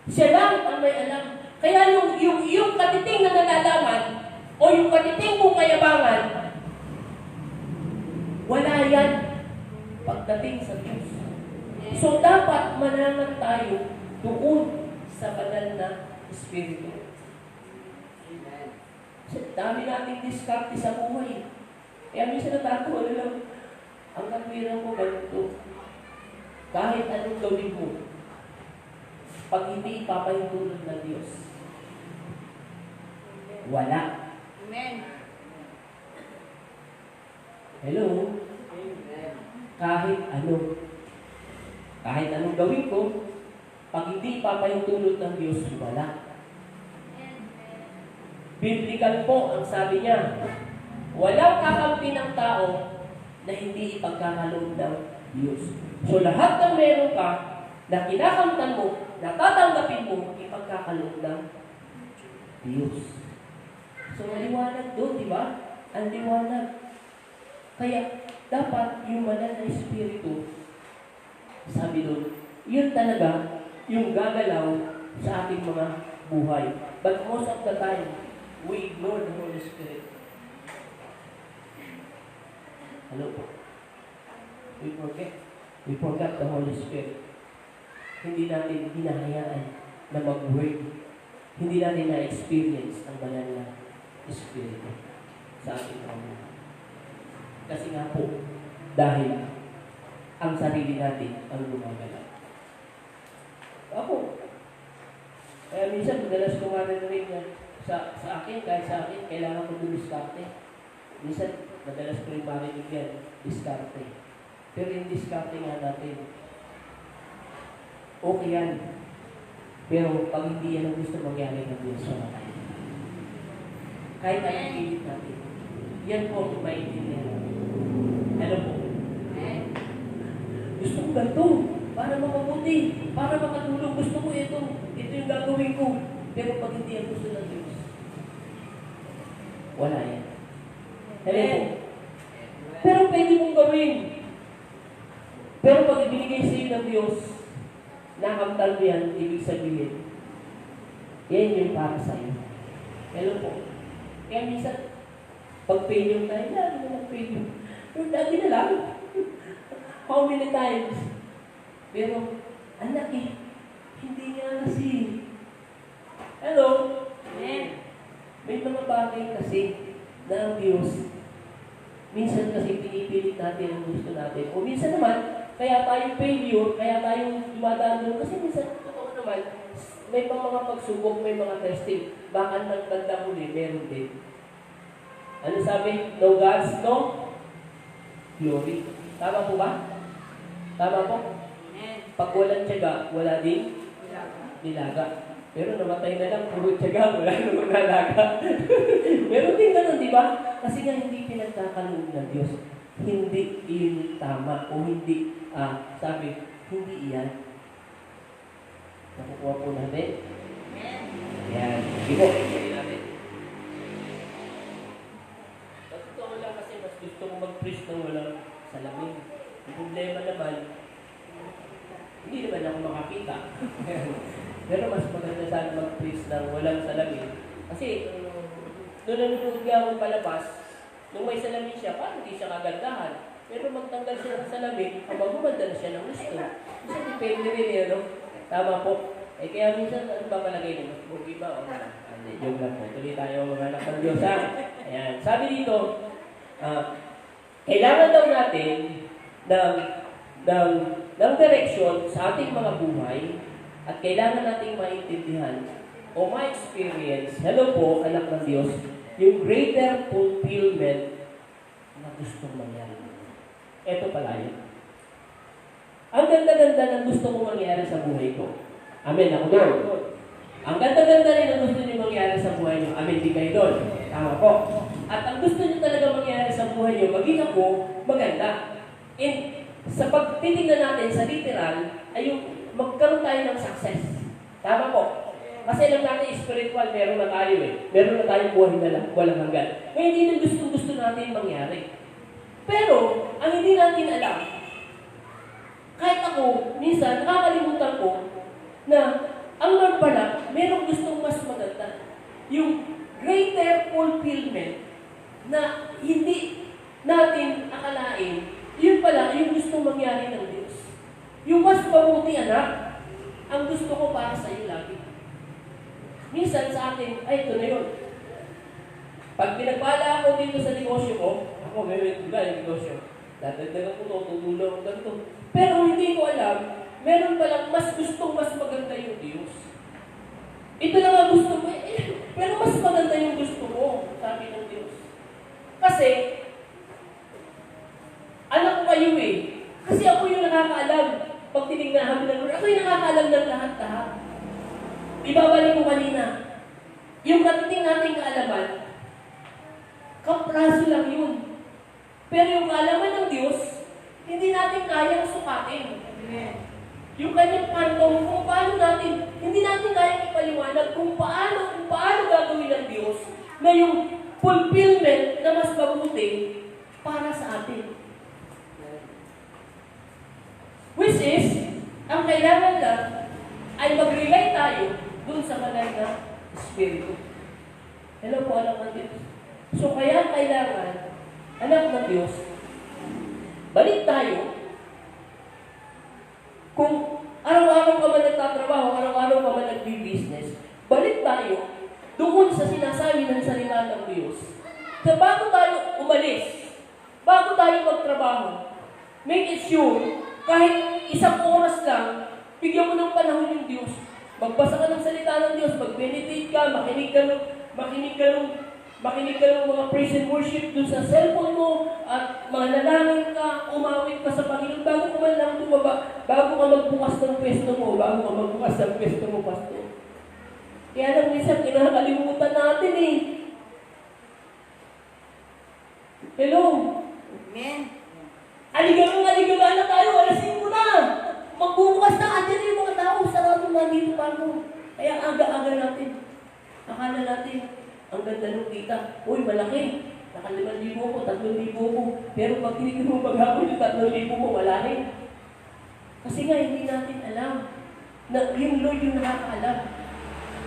Siya lang ang may alam. Kaya yung katiting na nalalaman, o yung katiting mong kayabangan, wala yan pagdating sa Diyos. So, dapat manangan tayo doon sa banal na Espiritu. Amen. Kasi dami nating diskarte sa buhay. Kaya minsan natatawa na lang, ang katwiran ko ganito. Kahit anong gawin mo, pag hindi ipapahintulog ng Diyos, wala. Amen. Hello? Amen. Kahit anong gawin ko, pag hindi ipapahintulog ng Diyos, wala. Biblical po ang sabi niya, walang kakampi ng tao na hindi ipagkakaloob ng Diyos. So lahat ng meron ka, na kinakamtan mo, natatanggapin mo, ipagkakaloob ng Diyos. So maliwanag doon, di ba? Ang liwanag. Kaya dapat yung banal na Espiritu, sabi doon, yun talaga yung gagalaw sa ating mga buhay. But most of the time, we ignore the Holy Spirit. Hello po. We forgot the Holy Spirit. Hindi natin hinahayaan na mag-work. Hindi natin na-experience ang banal na Espiritu sa ating mga buhay. Kasi nga po, dahil ang sarili natin ang gumagalaw. Ako, kaya minsan madalas ko nga rin yan sa akin, kahit sa akin, kailangan ko dumiskarte. Minsan, madalas ko rin marinig yan, diskarte. Pero yung diskarte nga natin, okay yan. Pero pag hindi yan ang gusto mangyari ng Diyos sa natin, kahit anong pilit natin, yan po ang maintindihan natin. Ano po? Gusto ko ganito, para makabuti, para makatulong, gusto ko ito yung gagawin ko. Pero pag hindi ang gusto ng Diyos, wala yan. Hello po? Pero pwede mong gawin. Pero pag ibinigay sa iyo ng Diyos, nakamtan mo yan, ibig sabihin, yan yung para sa iyo. Hello po? Kaya minsan, pag failure tayo, lalo mo ng failure. Pero dati na lang. How many times? Pero, anak eh, hindi nga kasi. Hello? May mga bagay kasi na ang Diyos, minsan kasi pinipilit natin ang gusto natin. O minsan naman, kaya tayo failure, kaya tayo dumadaan doon. Kasi minsan, totoo naman, may mga pagsubok, may mga testing. Baka nagtanda huli, meron din. Ano sabi? No gods, no glory. Tama po ba? Tama po? Pag walang tiyaga, wala din nilaga. Pero namatay na lang, puro tiyaga, wala namang nalaga. Meron din ganun, di ba? Kasi nga hindi pinagkakaroon ng Diyos. Hindi iyon tama o hindi, sabi, hindi iyan. Nakukuha po natin. Yan. Sige po. Sige natin. Totoo lang kasi mas gusto ko mag-preach ng walang salamin. Ang problema naman, hindi naman ako makakita. Pero mas maganda sana mag-preach ng walang salamin. Kasi, nung nanonood nga akong palabas, nung may salamin siya, parang hindi siya kagandahan. Pero magtanggal siya ng salamin, habang gumanda na siya ng gusto. Kasi depende rin yun, no? Tama po. Eh kaya minsan, ano ba palagay niyo? Mas bugi ba? O, joke lang po. Tuloy tayo mga anak ng Diyos, ha? Ayan. Sabi dito, kailangan daw natin ng direksyon sa ating mga buhay at kailangan nating maintindihan o ma-experience, hello po, anak ng Diyos, yung greater fulfillment na gustong mangyari. Ito pala yun. Ang ganda-ganda ng gusto mong mangyari sa buhay ko. Amen, ako doon. Ang ganda-ganda rin ang gusto niyo mangyari sa buhay niyo. Amen, di kayo doon. Tama po. At ang gusto niyo talaga mangyari sa buhay niyo, maging ako, maganda. And sa pagtitingnan natin sa literal, ay yung magkaroon tayo ng success. Tama po. Kasi alam natin, spiritual, meron na tayo eh. Meron na tayong buhay na lang, walang hanggan. Kaya hindi na gusto natin mangyari. Pero, ang hindi natin alam, kahit ako, minsan, nakakalimutan ko na ang Lord pala, merong gustong mas maganda. Yung greater fulfillment na hindi natin akalain, yun pala yung gustong mangyari ng Diyos. Yung mas mabuti, anak, ang gusto ko para sa iyo lagi. Minsan sa atin, ay, ito na yun. Pag pinagpala ako dito sa negosyo ko, ako, meron ba yung negosyo? Dadagdagan ko ito, tutulong ko ganito. Pero hindi ko alam, meron palang mas gustong mas maganda yung Diyos. Ito lang ang gusto mo, pero mas maganda yung gusto mo, sabi ng Diyos. Kasi, anak ko kayo eh. Kasi ako yung nakakaalam. Pag tinignan namin ng Lord, ako yung nakakaalam ng lahat-lahat. Ibabalik ko kanina. Yung katiting nating kaalaman, kapraso lang yun. Pero yung kaalaman ng Diyos, hindi natin kayang sukatin. Yung kanyang pantong, kung paano natin, hindi natin kayang ipaliwanag kung paano gagawin ng Diyos na yung fulfillment na mas mabuti para sa atin. Which is, ang kailangan lang ay mag-rely tayo dun sa banal na Espiritu. Hello po, anak ng Diyos. So, kaya kailangan, anak ng Diyos, balik tayo. Kung araw-araw ka man nagtatrabaho, araw-araw ka man nagbi-business, balik tayo doon sa sinasabi ng salita ng Diyos. So, bago tayo umalis, bago tayo magtrabaho, make it sure, kahit isang oras lang, bigyan mo ng panahon yung Diyos. Magbasa ka ng salita ng Diyos, mag-meditate ka, makinig ka ng mga praise and worship dun sa cellphone mo, at manalangin ka, umawit ka sa Panginoon, bago ka man lang tumaba, bago ka magbukas ng pwesto mo, pastor. Kaya lang minsan, kinakalimutan natin eh. Hello? Amen. Aligaga na tayo, alas 5 na. Magbubukas na, andyan na yung mga tao, sarado na dito pa mo. Kaya aga-aga natin. Akala natin, ang ganda ng kita. Uy, malaki. Naka 5,000 ko, 3,000 ko. Pero pag tinignan mo maghapon yung 3,000 mo, wala rin. Kasi nga, hindi natin alam na yung Lord yung nakakaalam.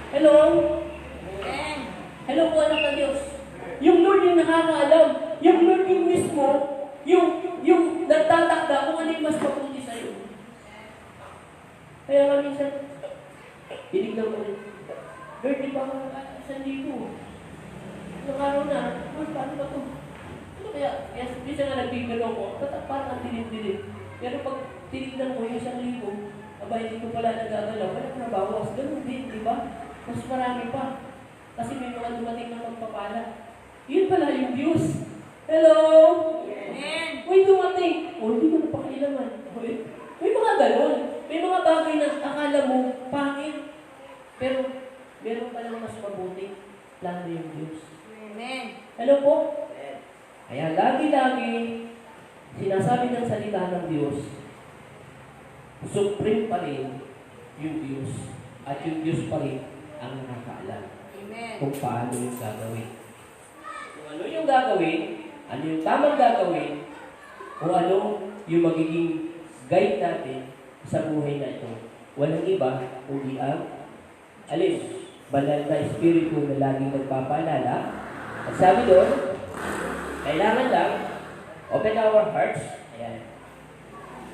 Hello? Amen. Hello po, anak ng Diyos. Yung Lord yung nakakaalam. Yung Lord yung mismo, yung nagtatakda kung ano yung mas mabuti sa'yo. Kaya nga minsan, tinignan ko rin. Lord, di ba ako 1,000? Ilang araw na, Lord, paano ba ito? Ano kaya? Kaya minsan nga nagbigalo ko, parang ang dilim-dilim. Pero pag tinignan ko yung 1,000, aba, hindi ko pala nagagalaw, wala na bawas. Ganun din, di ba? Mas marami pa. Kasi may mga dumating na magpapala. Yun pala yung Diyos. Hello? Amen. May dumating. O, hindi ko na pakailaman. May mga ganon. May mga bagay na akala mo, pangit. Pero, meron palang mas mabuting plano yung Diyos. Amen. Hello po? Kaya lagi-lagi, sinasabi ng salita ng Diyos, supreme pa rin yung Diyos. At yung Diyos pa rin ang nakakaalam Amen. kung paano yung gagawin. Kung ano yung gagawin, ano yung tamang gagawin, kung ano yung magiging guide natin sa buhay na ito. Walang iba, kundi ang banal na espiritu na laging nagpapaalala. At sabi doon, kailangan lang open our hearts, ayan,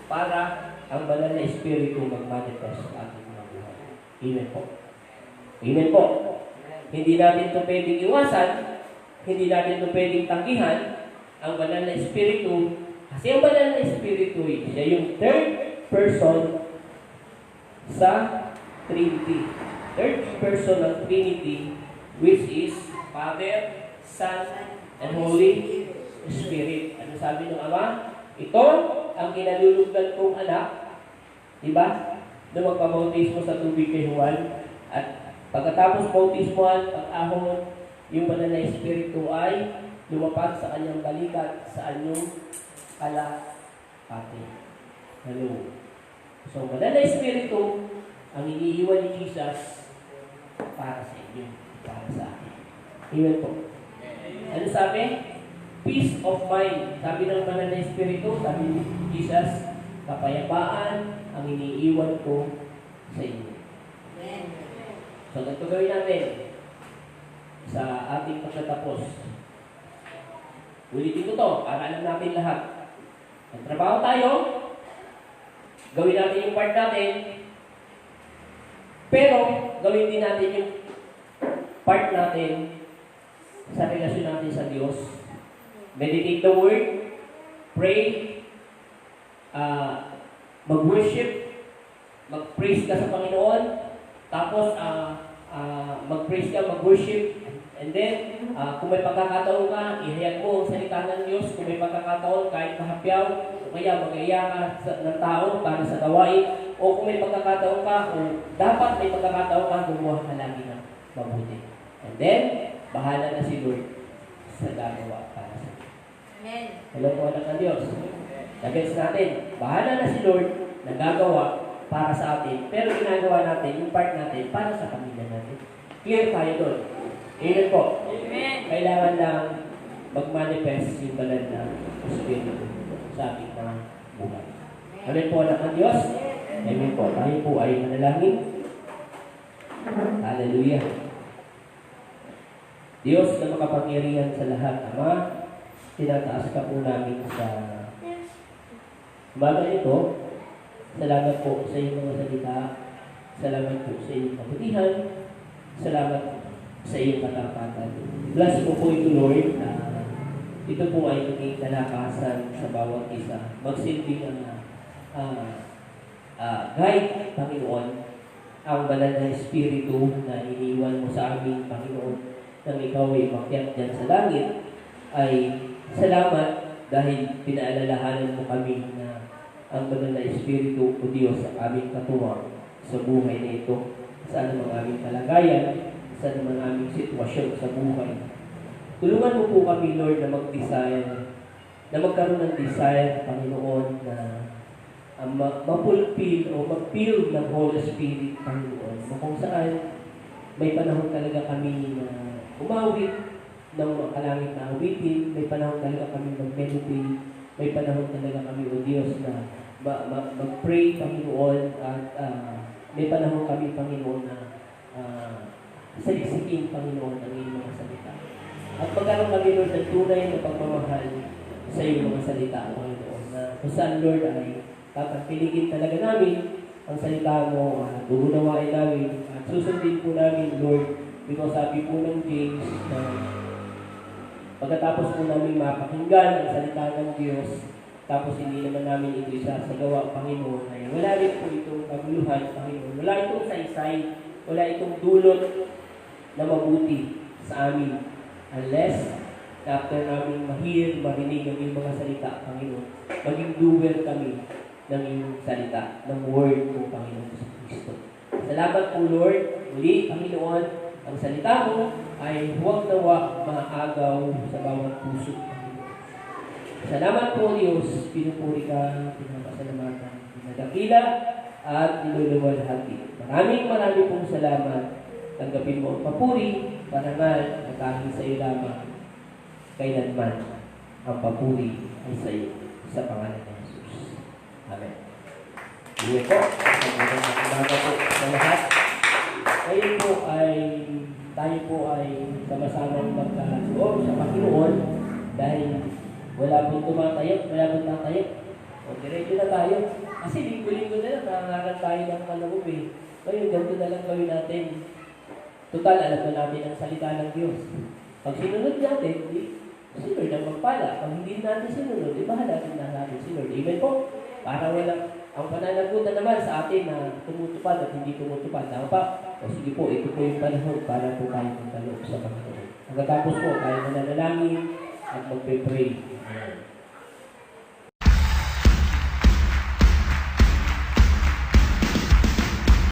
para ang banal na espiritu mag-manifest sa ating mga buhay. Amen po. Amen po. Hindi natin ito pwedeng iwasan, hindi natin ito pwedeng tanggihan, ang banal na espiritu, kasi ang banal na espiritu, siya yung third person sa Trinity. Third person ng Trinity, which is Father, Son, and Holy Spirit. Ano sabi ng Ama? Ito ang kinalulugdan kong anak. Diba? Nung magpabautismo sa tubig kay Juan, at pagkatapos bautismohan, pag-ahon, yung banal na espiritu ay lumapag sa kanyang balikat sa anyong kalapati. Hello. So, banal na espiritu ang iniiwan ni Jesus para sa inyo, para sa akin. Amen po. Ano sabi? Peace of mind. Sabi ng banal na espiritu, sabi ni Jesus, kapayapaan ang iniiwan ko sa inyo. Amen. So, ganito gawin natin sa ating pagtatapos. Ulitin ko to para alam natin lahat. Magtrabaho tayo, gawin natin yung part natin, pero gawin din natin yung part natin sa relasyon natin sa Diyos. Meditate the Word, pray, mag-worship, mag-praise ka sa Panginoon, tapos mag-praise ka, mag-worship, and then, kung may pagkakataon ka, ihayag mo ang salita ng Diyos. Kung may pagkakataon, kahit mahapyaw, o kaya mag-iya ka ng tao para sa gawain, o kung may pagkakataon ka, o dapat may pagkakataon ka, gumawa ka lagi ng mabuti. And then, bahala na si Lord sa gagawa para sa iyo. Amen. Hello po, anak ng Diyos. Nag-gets natin, bahala na si Lord na gagawa para sa atin, pero ginagawa natin, yung part natin, para sa pamilya natin. Clear tayo doon. Amen po. Amen. Kailangan lang mag-manifest yung banal na Espiritu sa ating mga buhay. Amen po, anak ng Diyos. Amen po. Tayo po ay manalangin. Hallelujah. Diyos na makapangyarihan sa lahat, Ama, tinataas ka po namin sa umaga ito. Salamat po sa iyong mga salita. Salamat po sa iyong kabutihan. Salamat sa iyong katapatan. Bless mo po ito, Lord, na ito po ay maging kalakasan sa bawat isa. Magsilbing guide, Panginoon, ang banal na Espiritu na iniwan mo sa amin, Panginoon, nang ikaw ay umakyat dyan sa langit, ay salamat dahil pinaalalahanan mo kami na ang banal na Espiritu o Diyos ang aming katuwang sa buhay na ito, sa anumang aming kalagayan, sa anumang aming sitwasyon sa buhay. Tulungan mo po kami, Lord, na mag-desire, na magkaroon ng desire, Panginoon, na mapulpil o mag-feel ng Holy Spirit, Panginoon. Na kung saan may panahon talaga kami na umawit ng makalangit na awitin, may panahon talaga kami mag-meditate, may panahon talaga kami, O Diyos, na mag-pray, Panginoon, at may panahon kami, Panginoon, na saliksikin, Panginoon, ang iyong mga salita. At magkaroon kami, Lord, ng tunay na pagmamahal sa iyong mga salita, Panginoon, na kung saan, Lord, ay tatagpiligin talaga namin ang salita mo, uunawain namin, at susundin po namin, Lord, because sabi po ng James na pagkatapos po namin mapakinggan ang salita ng Diyos, tapos hindi naman namin ito isasagawa, Panginoon, ay wala rin po itong kaguluhan, Panginoon. Wala itong saysay, wala itong dulot na mabuti sa amin. Unless, after namin marinig ang iyong mga salita, Panginoon, maging doer kami ng iyong salita, ng word mo, Panginoon sa Kristo. Salamat po, Lord. Muli, Panginoon, ang salita mo ay huwag na huwag maagaw sa bawat puso, Panginoon. Salamat po, Diyos. Pinupuri ka, pinapasalamatan, pinadakila, at niluluwalhati. Maraming pong salamat. Tanggapin mo ang papuri, parangal, at dahil sa iyo lamang, kailanman ang papuri ay sa iyo, sa pangalan ng Jesus. Amen. Iyon po, magandang umaga po sa lahat. Ngayon po tayo po ay sama-samang magkaloob sa Panginoon dahil wala pong tumatayo, wala pong tatayo. O, diretso na tayo. Kasi linggo-linggo na lang, nangangaral tayo ng kaloob eh. Ngayon, ganito na lang gawin natin. Total, alam na natin ang salita ng Diyos. Pag sinunod natin, si Lord ang magpala. Pag hindi natin sinunod, bahala din na natin si Lord. Amen po? Para ang pananagutan naman sa atin na tumutupad at hindi tumutupad. Tama pa? O sige po, ito po yung panahon para po tayo magkaloob sa Panginoon. Pagkatapos po, tayo mananalangin at magpe-pray. Amen.